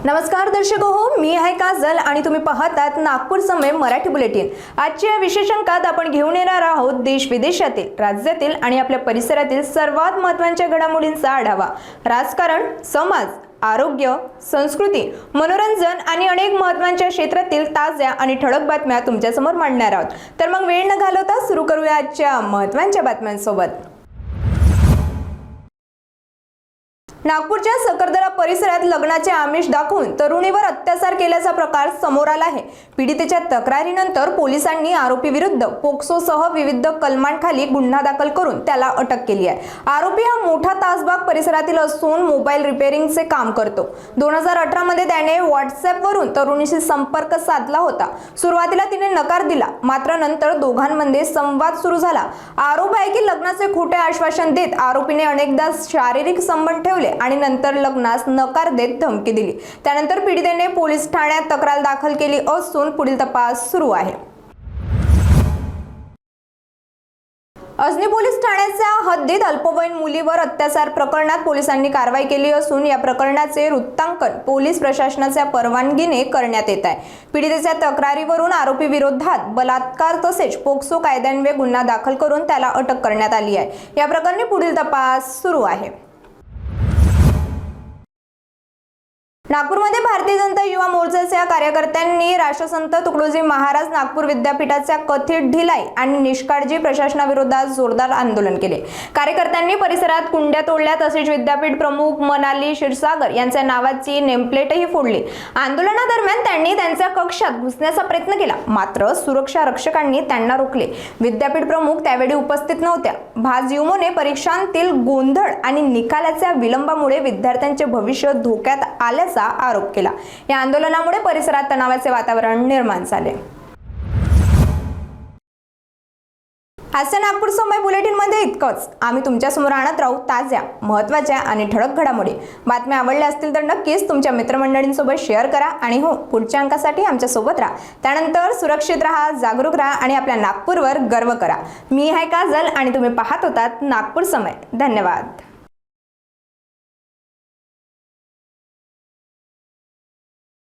नमस्कार दर्शक हो, मी आहे काजल आणि तुम्ही पाहतात नागपूर समय मराठी बुलेटिन। आजच्या या विशेष अंकात आपण घेऊन येणार आहोत देश विदेशातील, राज्यातील आणि आपल्या परिसरातील सर्वात महत्त्वाच्या घडामोडींचा आढावा। राजकारण, समाज, आरोग्य, संस्कृती, मनोरंजन आणि अनेक महत्त्वाच्या क्षेत्रातील ताज्या आणि ठळक बातम्या तुमच्या समोर मांडणार आहोत। तर मग वेळ न घालवता सुरू करूया आजच्या महत्त्वाच्या बातम्यांसोबत। नागपूरच्या सकरदरा परिसरात लग्नाचे आमिष दाखवून तरुणीवर अत्याचार केल्याचा प्रकार समोर आला आहे। पीडितेच्या तक्रारीनंतर पोलिसांनी आरोपी विरुद्ध पोक्सोसह विविध कलमांखाली गुन्हा दाखल करून त्याला अटक केली आहे। आरोपी हा मोठा तासबाग परिसरातील असून मोबाईल रिपेअरिंगचे काम करतो। 2018 मध्ये त्याने व्हॉट्सअपवरून तरुणीशी संपर्क साधला होता। सुरुवातीला तिने नकार दिला, मात्र नंतर दोघांमध्ये संवाद सुरू झाला। आरोप आहे की लग्नाचे खोटे आश्वासन देत आरोपीने अनेकदा शारीरिक संबंध ठेवले आणि नंतर लग्नास नकार देत धमकी दिली। त्यानंतर पीडितेने पोलीस ठाण्यात तक्रार दाखल केली असून पुढील तपास सुरू आहे। अजनी पोलीस ठाण्याच्या हद्दीत अल्पवयीन मुलीवर अत्याचार प्रकरणात पोलिसांनी कारवाई केली असून या प्रकरणाचे वृत्तांकन पोलीस प्रशासनाच्या परवानगीने करण्यात येत आहे। पीडितेच्या तक्रारीवरून आरोपी विरोधात बलात्कार तसेच पोक्सो कायद्यान्वये गुन्हा दाखल करून त्याला अटक करण्यात आली आहे। या प्रकरणी पुढील तपास सुरू आहे। नागपूरमध्ये भारतीय जनता युवा मोर्चाच्या कार्यकर्त्यांनी राष्ट्रसंत तुकडोजी महाराज नागपूर विद्यापीठाच्या कथित ढिलाई आणि निष्काळजी प्रशासनाविरोधात जोरदार आंदोलन केले। कार्यकर्त्यांनी परिसरात कुंड्या तोडल्या तसेच विद्यापीठ प्रमुख मनाली क्षीरसागर यांच्या नावाची नेमप्लेटही फोडली। आंदोलनादरम्यान त्यांनी त्यांच्या कक्षात घुसण्याचा प्रयत्न केला, मात्र सुरक्षा रक्षकांनी त्यांना रोखले। विद्यापीठ प्रमुख त्यावेळी उपस्थित नव्हत्या। भाजयुमोने परीक्षांतील गोंधळ आणि निकालाच्या विलंबामुळे विद्यार्थ्यांचे भविष्य धोक्यात आल्याचा आरोप केला। या आंदोलनामुळे परिसरात तणावाचे वातावरण निर्माण झाले। आजच्या नागपूर समय बुलेटिन मध्ये इतकंच। आम्ही तुमच्या समोर आणत राहू ताज्या, महत्त्वाच्या आणि ठळक घडामोडी। बातम्या आवडल्या असतील तर नक्कीच तुमच्या मित्रमंडळींसोबत शेअर करा आणि हो, पुढच्या अंकासाठी आमच्या सोबत राहा। त्यानंतर सुरक्षित राहा, जागरूक राहा आणि आपल्या नागपूरवर गर्व करा। मी आहे काजल आणि तुम्ही पाहत होतात नागपूर समय। धन्यवाद।